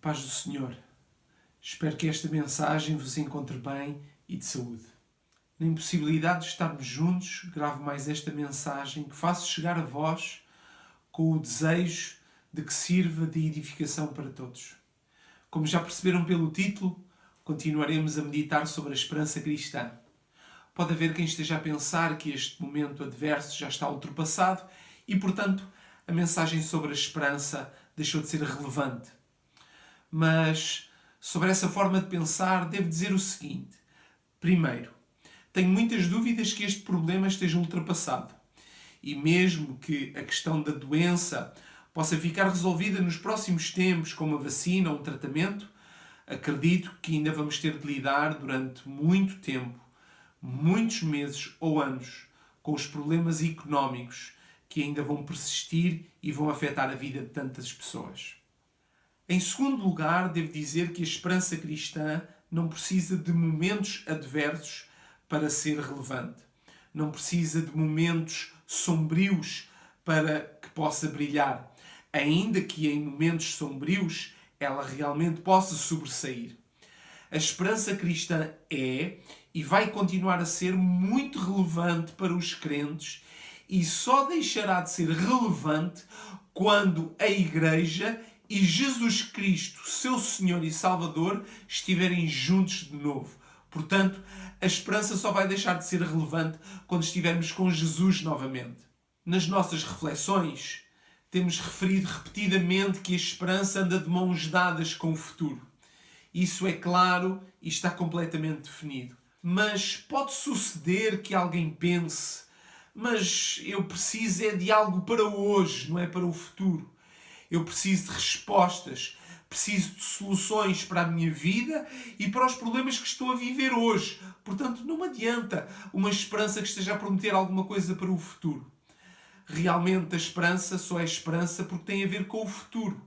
Paz do Senhor. Espero que esta mensagem vos encontre bem e de saúde. Na impossibilidade de estarmos juntos, gravo mais esta mensagem que faço chegar a vós com o desejo de que sirva de edificação para todos. Como já perceberam pelo título, continuaremos a meditar sobre a esperança cristã. Pode haver quem esteja a pensar que este momento adverso já está ultrapassado e, portanto, a mensagem sobre a esperança deixou de ser relevante. Mas, sobre essa forma de pensar, devo dizer o seguinte. Primeiro, tenho muitas dúvidas que este problema esteja ultrapassado. E mesmo que a questão da doença possa ficar resolvida nos próximos tempos com uma vacina ou um tratamento, acredito que ainda vamos ter de lidar durante muito tempo, muitos meses ou anos, com os problemas económicos que ainda vão persistir e vão afetar a vida de tantas pessoas. Em segundo lugar, devo dizer que a esperança cristã não precisa de momentos adversos para ser relevante. Não precisa de momentos sombrios para que possa brilhar. Ainda que em momentos sombrios ela realmente possa sobressair. A esperança cristã é e vai continuar a ser muito relevante para os crentes e só deixará de ser relevante quando a Igreja e Jesus Cristo, seu Senhor e Salvador, estiverem juntos de novo. Portanto, a esperança só vai deixar de ser relevante quando estivermos com Jesus novamente. Nas nossas reflexões, temos referido repetidamente que a esperança anda de mãos dadas com o futuro. Isso é claro e está completamente definido. Mas pode suceder que alguém pense: mas eu preciso é de algo para hoje, não é para o futuro. Eu preciso de respostas, preciso de soluções para a minha vida e para os problemas que estou a viver hoje. Portanto, não me adianta uma esperança que esteja a prometer alguma coisa para o futuro. Realmente a esperança só é esperança porque tem a ver com o futuro.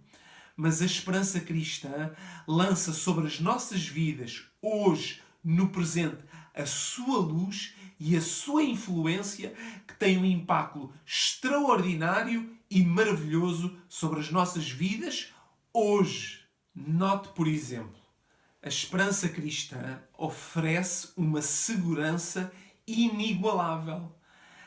Mas a esperança cristã lança sobre as nossas vidas, hoje, no presente, a sua luz e a sua influência que tem um impacto extraordinário e maravilhoso sobre as nossas vidas hoje. Note, por exemplo, a esperança cristã oferece uma segurança inigualável.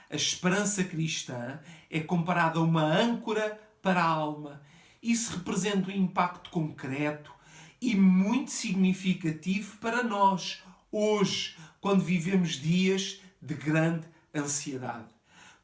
A esperança cristã é comparada a uma âncora para a alma. Isso representa um impacto concreto e muito significativo para nós, hoje, quando vivemos dias de grande ansiedade.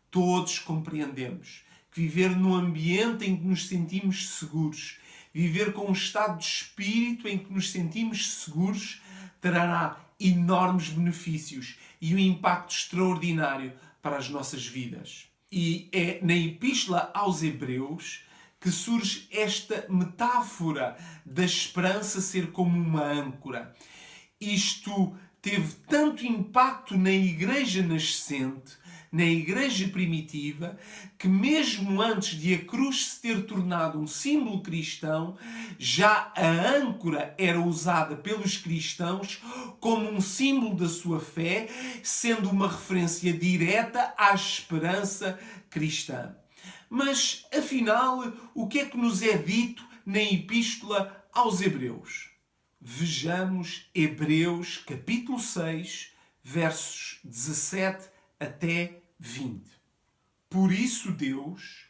Todos compreendemos que viver num ambiente em que nos sentimos seguros, viver com um estado de espírito em que nos sentimos seguros, trará enormes benefícios e um impacto extraordinário para as nossas vidas. E é na Epístola aos Hebreus que surge esta metáfora da esperança ser como uma âncora. Isto teve tanto impacto na igreja nascente, na igreja primitiva, que mesmo antes de a cruz se ter tornado um símbolo cristão, já a âncora era usada pelos cristãos como um símbolo da sua fé, sendo uma referência direta à esperança cristã. Mas, afinal, o que é que nos é dito na Epístola aos Hebreus? Vejamos Hebreus capítulo 6, versos 17 até 20. Por isso Deus,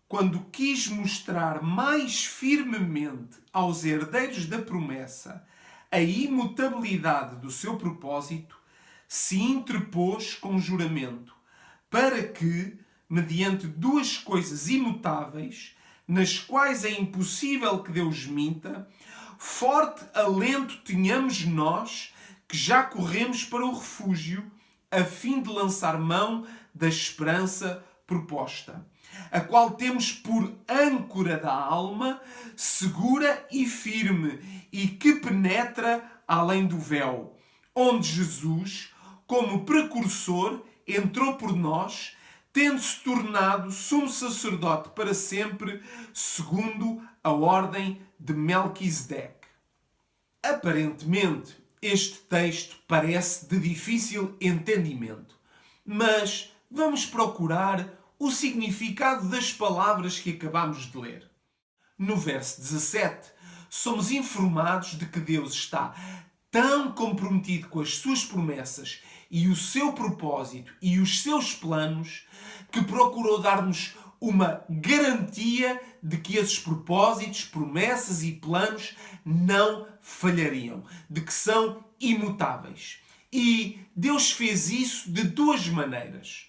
quando quis mostrar mais firmemente aos herdeiros da promessa a imutabilidade do seu propósito, se interpôs com juramento, para que, mediante duas coisas imutáveis, nas quais é impossível que Deus minta, forte alento tenhamos nós, que já corremos para o refúgio, a fim de lançar mão da esperança proposta, a qual temos por âncora da alma, segura e firme, e que penetra além do véu, onde Jesus, como precursor, entrou por nós, tendo-se tornado sumo sacerdote para sempre, segundo a ordem de Melquisedeque. Aparentemente, este texto parece de difícil entendimento, mas vamos procurar o significado das palavras que acabamos de ler. No verso 17, somos informados de que Deus está tão comprometido com as suas promessas e o seu propósito e os seus planos que procurou dar-nos uma garantia de que esses propósitos, promessas e planos não falhariam, de que são imutáveis. E Deus fez isso de duas maneiras.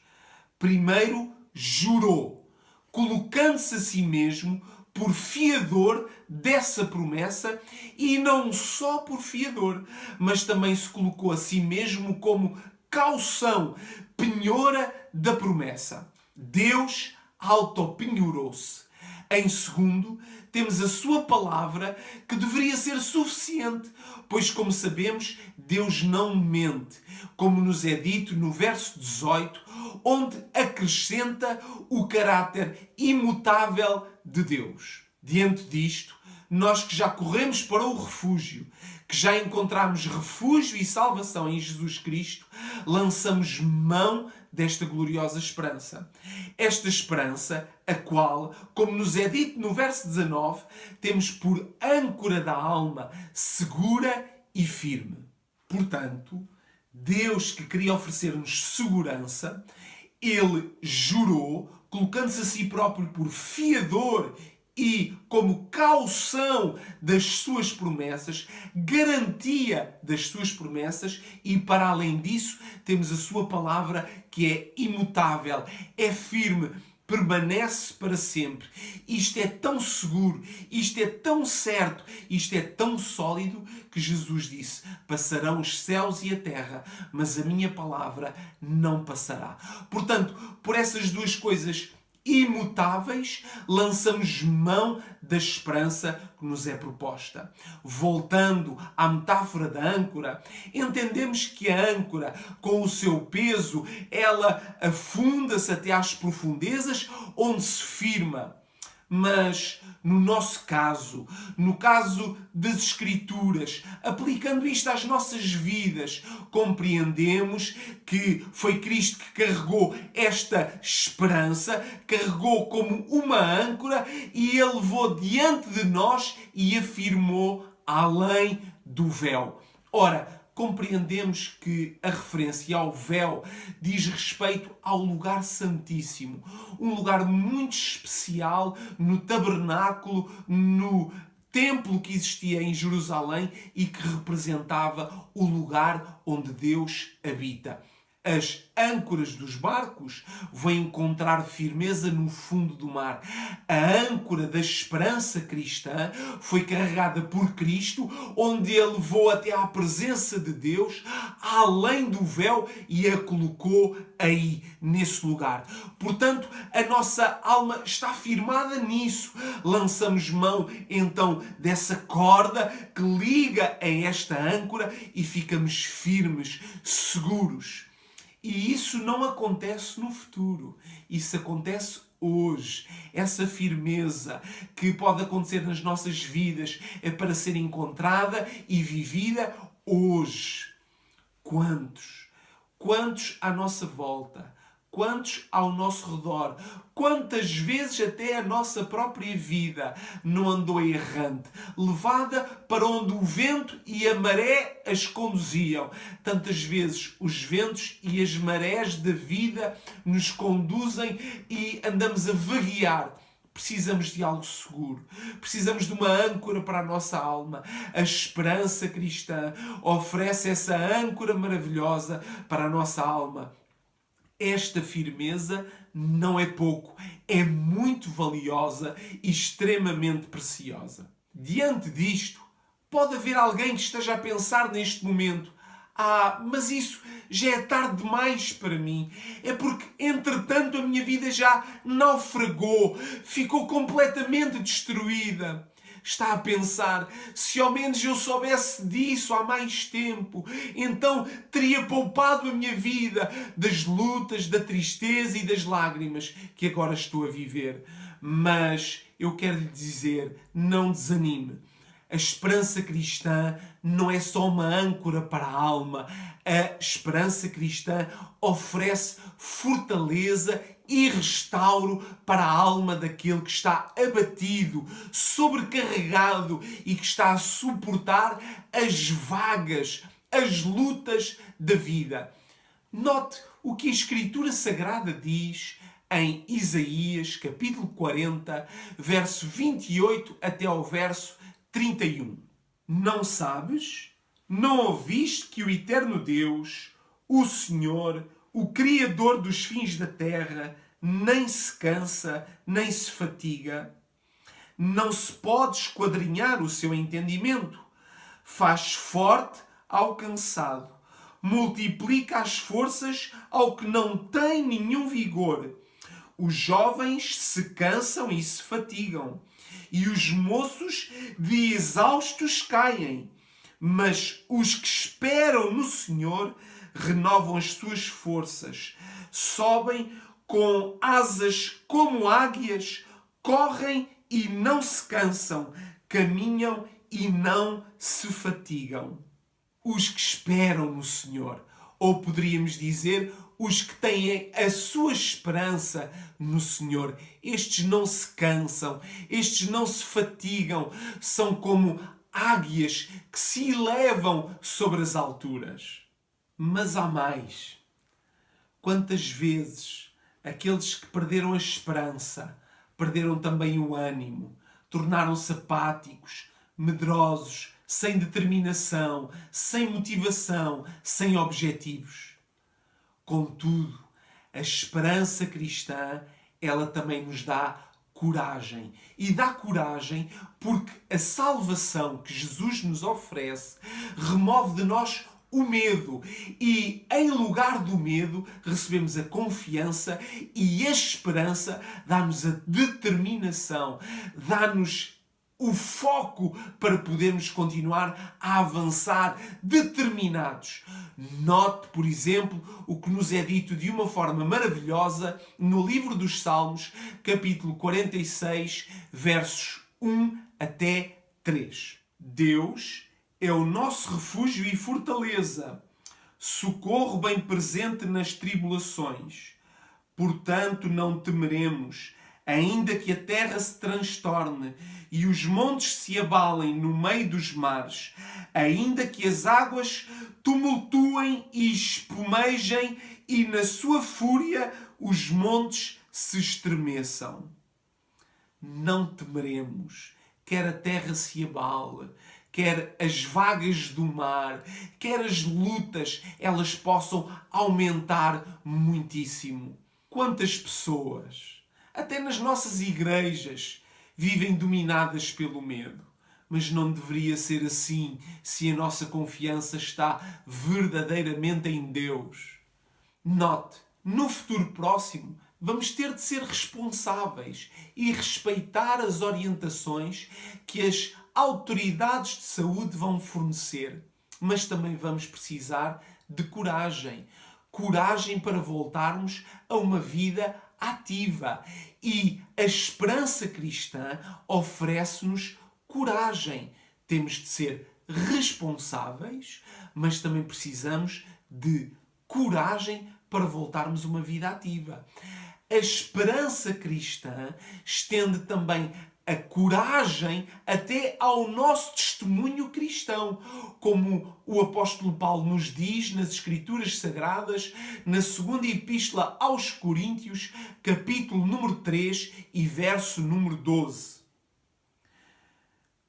Primeiro, jurou, colocando-se a si mesmo por fiador dessa promessa, e não só por fiador, mas também se colocou a si mesmo como caução, penhora da promessa. Deus autopenhorou-se. Em segundo, temos a sua palavra, que deveria ser suficiente, pois, como sabemos, Deus não mente, como nos é dito no verso 18, onde acrescenta o caráter imutável de Deus. Diante disto, nós que já corremos para o refúgio, que já encontramos refúgio e salvação em Jesus Cristo, lançamos mão desta gloriosa esperança. Esta esperança, a qual, como nos é dito no verso 19, temos por âncora da alma segura e firme. Portanto, Deus, que queria oferecer-nos segurança, Ele jurou, colocando-se a si próprio por fiador e como caução das suas promessas, garantia das suas promessas, e para além disso temos a sua palavra, que é imutável, é firme, permanece para sempre. Isto é tão seguro, isto é tão certo, isto é tão sólido, que Jesus disse: passarão os céus e a terra, mas a minha palavra não passará. Portanto, por essas duas coisas imutáveis, lançamos mão da esperança que nos é proposta. Voltando à metáfora da âncora, entendemos que a âncora, com o seu peso, ela afunda-se até às profundezas, onde se firma. Mas, no nosso caso, no caso das Escrituras, aplicando isto às nossas vidas, compreendemos que foi Cristo que carregou esta esperança, carregou como uma âncora, e Ele levou diante de nós e afirmou além do véu. Ora, compreendemos que a referência ao véu diz respeito ao lugar santíssimo, um lugar muito especial no tabernáculo, no templo que existia em Jerusalém e que representava o lugar onde Deus habita. As âncoras dos barcos vão encontrar firmeza no fundo do mar. A âncora da esperança cristã foi carregada por Cristo, onde Ele levou até à presença de Deus, além do véu, e a colocou aí, nesse lugar. Portanto, a nossa alma está firmada nisso. Lançamos mão, então, dessa corda que liga a esta âncora e ficamos firmes, seguros. E isso não acontece no futuro. Isso acontece hoje. Essa firmeza que pode acontecer nas nossas vidas é para ser encontrada e vivida hoje. Quantos? Quantos à nossa volta? Quantos ao nosso redor? Quantas vezes até a nossa própria vida não andou errante, levada para onde o vento e a maré as conduziam? Tantas vezes os ventos e as marés da vida nos conduzem e andamos a vaguear. Precisamos de algo seguro. Precisamos de uma âncora para a nossa alma. A esperança cristã oferece essa âncora maravilhosa para a nossa alma. Esta firmeza não é pouco, é muito valiosa e extremamente preciosa. Diante disto, pode haver alguém que esteja a pensar neste momento: mas isso já é tarde demais para mim. É porque, entretanto, a minha vida já naufragou, ficou completamente destruída. Está a pensar: se ao menos eu soubesse disso há mais tempo, então teria poupado a minha vida das lutas, da tristeza e das lágrimas que agora estou a viver. Mas eu quero lhe dizer, não desanime. A esperança cristã não é só uma âncora para a alma. A esperança cristã oferece fortaleza e restauro para a alma daquele que está abatido, sobrecarregado e que está a suportar as vagas, as lutas da vida. Note o que a Escritura Sagrada diz em Isaías, capítulo 40, verso 28 até ao verso 31. Não sabes? Não ouviste que o eterno Deus, o Senhor, o Criador dos fins da terra, nem se cansa, nem se fatiga? Não se pode esquadrinhar o seu entendimento. Faz forte ao cansado. Multiplica as forças ao que não tem nenhum vigor. Os jovens se cansam e se fatigam, e os moços de exaustos caem. Mas os que esperam no Senhor renovam as suas forças, sobem com asas como águias, correm e não se cansam, caminham e não se fatigam. Os que esperam no Senhor, ou poderíamos dizer, os que têm a sua esperança no Senhor, estes não se cansam, estes não se fatigam, são como águias que se elevam sobre as alturas. Mas há mais. Quantas vezes aqueles que perderam a esperança, perderam também o ânimo, tornaram-se apáticos, medrosos, sem determinação, sem motivação, sem objetivos. Contudo, a esperança cristã, ela também nos dá coragem. E dá coragem porque a salvação que Jesus nos oferece remove de nós o medo. E em lugar do medo, recebemos a confiança, e a esperança dá-nos a determinação, dá-nos o foco para podermos continuar a avançar determinados. Note, por exemplo, o que nos é dito de uma forma maravilhosa no livro dos Salmos, capítulo 46, versos 1 até 3. Deus é o nosso refúgio e fortaleza, socorro bem presente nas tribulações. Portanto, não temeremos, ainda que a terra se transtorne e os montes se abalem no meio dos mares, ainda que as águas tumultuem e espumejem e na sua fúria os montes se estremeçam. Não temeremos, quer a terra se abale, quer as vagas do mar, quer as lutas, elas possam aumentar muitíssimo. Quantas pessoas, até nas nossas igrejas, vivem dominadas pelo medo. Mas não deveria ser assim se a nossa confiança está verdadeiramente em Deus. Note, no futuro próximo, vamos ter de ser responsáveis e respeitar as orientações que as autoridades de saúde vão fornecer. Mas também vamos precisar de coragem. Coragem para voltarmos a uma vida ativa. E a esperança cristã oferece-nos coragem. Temos de ser responsáveis, mas também precisamos de coragem para voltarmos a uma vida ativa. A esperança cristã estende também a coragem até ao nosso testemunho cristão, como o apóstolo Paulo nos diz nas Escrituras Sagradas, na segunda epístola aos Coríntios, capítulo número 3 e verso número 12.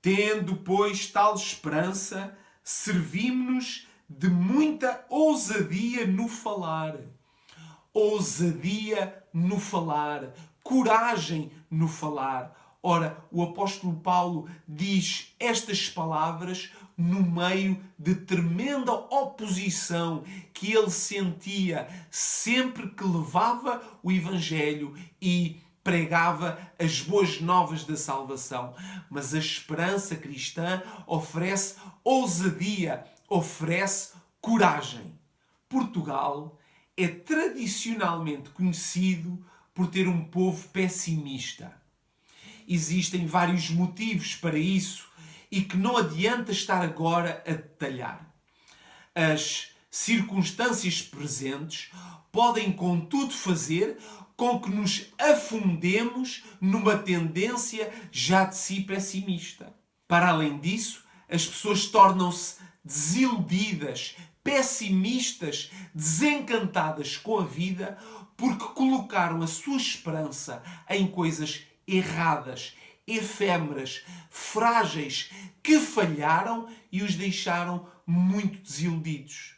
Tendo, pois, tal esperança, servimos-nos de muita ousadia no falar. Ousadia no falar. Coragem no falar. Ora, o apóstolo Paulo diz estas palavras no meio de tremenda oposição que ele sentia sempre que levava o Evangelho e pregava as boas novas da salvação. Mas a esperança cristã oferece ousadia, oferece coragem. Portugal é tradicionalmente conhecido por ter um povo pessimista. Existem vários motivos para isso e que não adianta estar agora a detalhar. As circunstâncias presentes podem, contudo, fazer com que nos afundemos numa tendência já de si pessimista. Para além disso, as pessoas tornam-se desiludidas, pessimistas, desencantadas com a vida porque colocaram a sua esperança em coisas erradas, efêmeras, frágeis, que falharam e os deixaram muito desiludidos.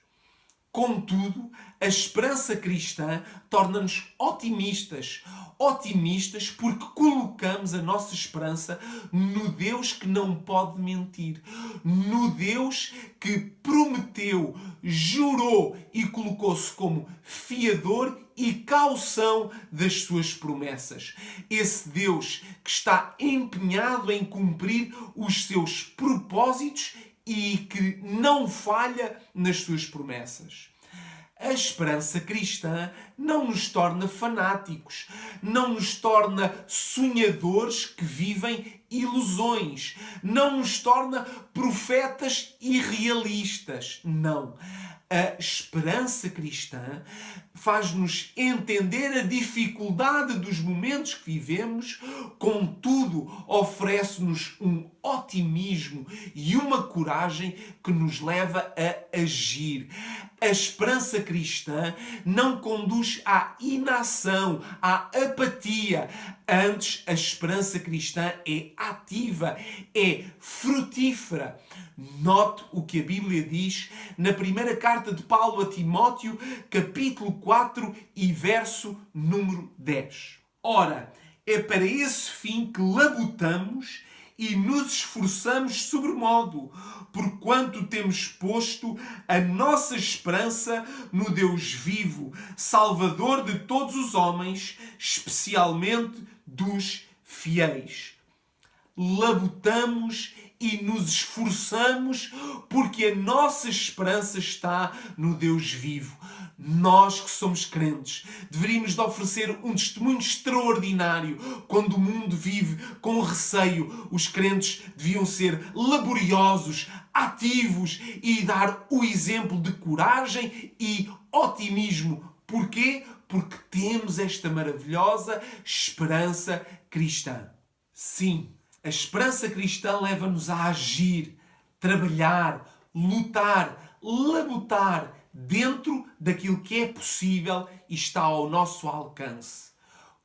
Contudo, a esperança cristã torna-nos otimistas. Otimistas porque colocamos a nossa esperança no Deus que não pode mentir. No Deus que prometeu, jurou e colocou-se como fiador e caução das suas promessas. Esse Deus que está empenhado em cumprir os seus propósitos e que não falha nas suas promessas. A esperança cristã não nos torna fanáticos, não nos torna sonhadores que vivem ilusões, não nos torna profetas irrealistas. Não. A esperança cristã faz-nos entender a dificuldade dos momentos que vivemos, contudo, oferece-nos um otimismo e uma coragem que nos leva a agir. A esperança cristã não conduz à inação, à apatia. Antes, a esperança cristã é ativa, é frutífera. Note o que a Bíblia diz na primeira carta de Paulo a Timóteo, capítulo 4 e verso número 10. Ora, é para esse fim que labutamos e nos esforçamos sobremodo, porquanto temos posto a nossa esperança no Deus vivo, Salvador de todos os homens, especialmente dos fiéis. Labutamos e nos esforçamos porque a nossa esperança está no Deus vivo. Nós que somos crentes deveríamos de oferecer um testemunho extraordinário. Quando o mundo vive com receio, os crentes deviam ser laboriosos, ativos e dar o exemplo de coragem e otimismo. Porquê? Porque temos esta maravilhosa esperança cristã. Sim, a esperança cristã leva-nos a agir, trabalhar, lutar, labutar dentro daquilo que é possível e está ao nosso alcance.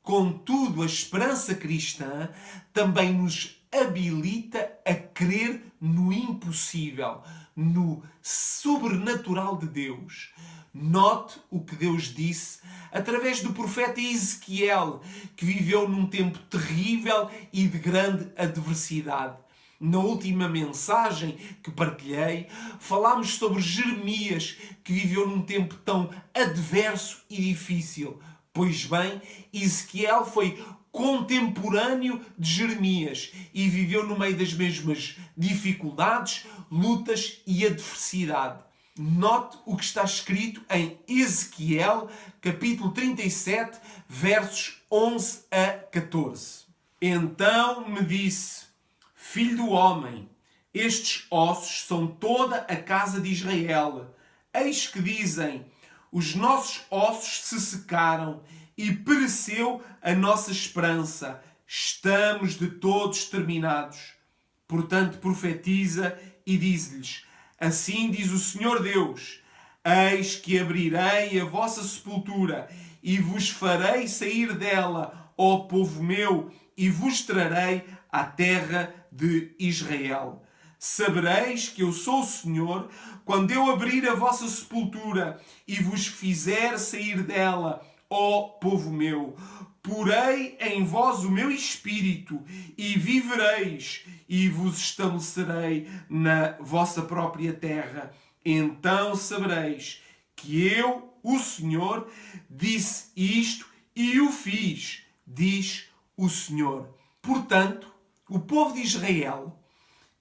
Contudo, a esperança cristã também nos habilita a crer no impossível, no sobrenatural de Deus. Note o que Deus disse através do profeta Ezequiel, que viveu num tempo terrível e de grande adversidade. Na última mensagem que partilhei, falámos sobre Jeremias, que viveu num tempo tão adverso e difícil. Pois bem, Ezequiel foi contemporâneo de Jeremias e viveu no meio das mesmas dificuldades, lutas e adversidade. Note o que está escrito em Ezequiel, capítulo 37, versos 11 a 14. Então me disse: Filho do homem, estes ossos são toda a casa de Israel. Eis que dizem: os nossos ossos se secaram e pereceu a nossa esperança. Estamos de todos terminados. Portanto, profetiza e diz-lhes: assim diz o Senhor Deus: eis que abrirei a vossa sepultura e vos farei sair dela, ó povo meu, e vos trarei à terra de Israel. Sabereis que eu sou o Senhor, quando eu abrir a vossa sepultura e vos fizer sair dela, ó povo meu. Porei em vós o meu espírito e vivereis, e vos estabelecerei na vossa própria terra. Então sabereis que eu, o Senhor, disse isto e o fiz, diz o Senhor. Portanto, o povo de Israel,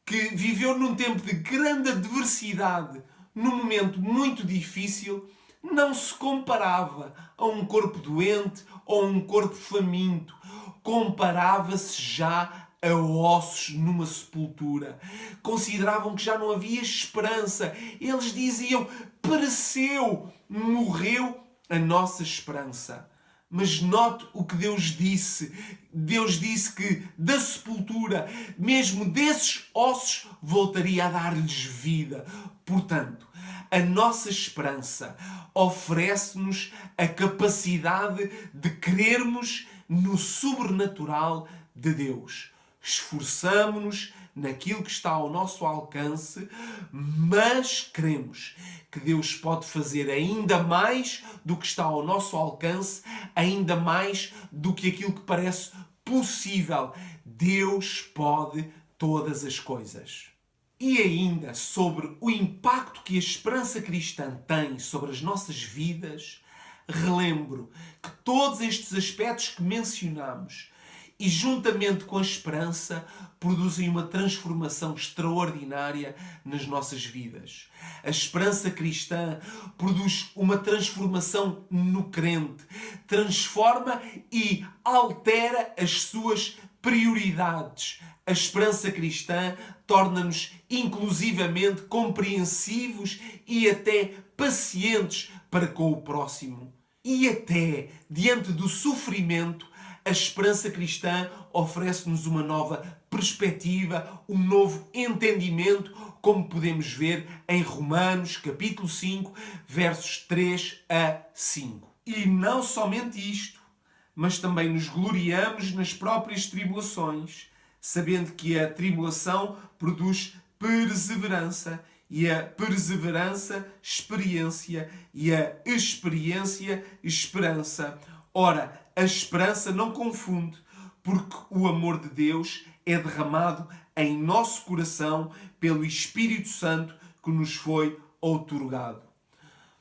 que viveu num tempo de grande adversidade, num momento muito difícil, não se comparava a um corpo doente ou um corpo faminto. Comparava-se já a ossos numa sepultura. Consideravam que já não havia esperança. Eles diziam: pereceu, morreu a nossa esperança. Mas note o que Deus disse. Deus disse que da sepultura, mesmo desses ossos, voltaria a dar-lhes vida. Portanto, a nossa esperança oferece-nos a capacidade de crermos no sobrenatural de Deus. Esforçamo-nos naquilo que está ao nosso alcance, mas cremos que Deus pode fazer ainda mais do que está ao nosso alcance, ainda mais do que aquilo que parece possível. Deus pode todas as coisas. E ainda sobre o impacto que a esperança cristã tem sobre as nossas vidas, relembro que todos estes aspectos que mencionamos e juntamente com a esperança produzem uma transformação extraordinária nas nossas vidas. A esperança cristã produz uma transformação no crente, transforma e altera as suas prioridades. A esperança cristã torna-nos inclusivamente compreensivos e até pacientes para com o próximo. E até diante do sofrimento, a esperança cristã oferece-nos uma nova perspectiva, um novo entendimento, como podemos ver em Romanos, capítulo 5, versos 3 a 5. E não somente isto, mas também nos gloriamos nas próprias tribulações, sabendo que a tribulação produz perseverança, e a perseverança, experiência, e a experiência, esperança. Ora, a esperança não confunde, porque o amor de Deus é derramado em nosso coração pelo Espírito Santo que nos foi outorgado.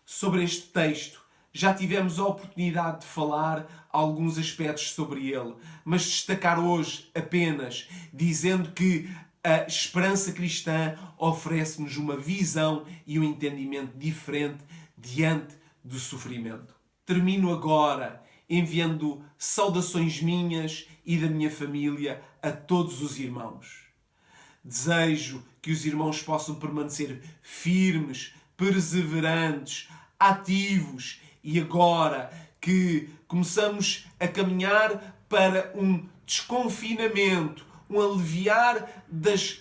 Sobre este texto, já tivemos a oportunidade de falar alguns aspectos sobre ele, mas destacar hoje apenas dizendo que a esperança cristã oferece-nos uma visão e um entendimento diferente diante do sofrimento. Termino agora enviando saudações minhas e da minha família a todos os irmãos. Desejo que os irmãos possam permanecer firmes, perseverantes, ativos e agora que começamos a caminhar para um desconfinamento, um aliviar das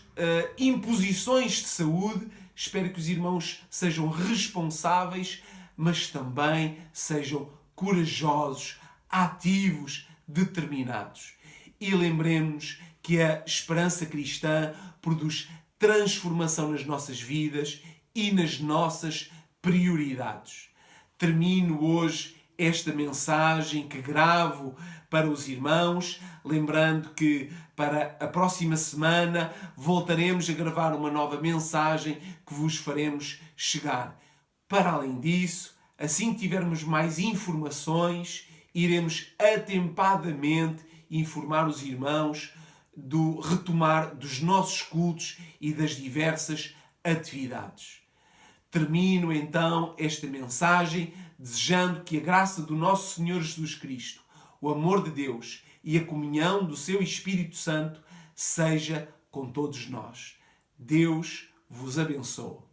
imposições de saúde, espero que os irmãos sejam responsáveis, mas também sejam corajosos, ativos, determinados. E lembremos que a esperança cristã produz transformação nas nossas vidas e nas nossas prioridades. Termino hoje esta mensagem que gravo para os irmãos, lembrando que para a próxima semana voltaremos a gravar uma nova mensagem que vos faremos chegar. Para além disso, assim que tivermos mais informações, iremos atempadamente informar os irmãos do retomar dos nossos cultos e das diversas atividades. Termino então esta mensagem desejando que a graça do nosso Senhor Jesus Cristo, o amor de Deus e a comunhão do seu Espírito Santo seja com todos nós. Deus vos abençoe.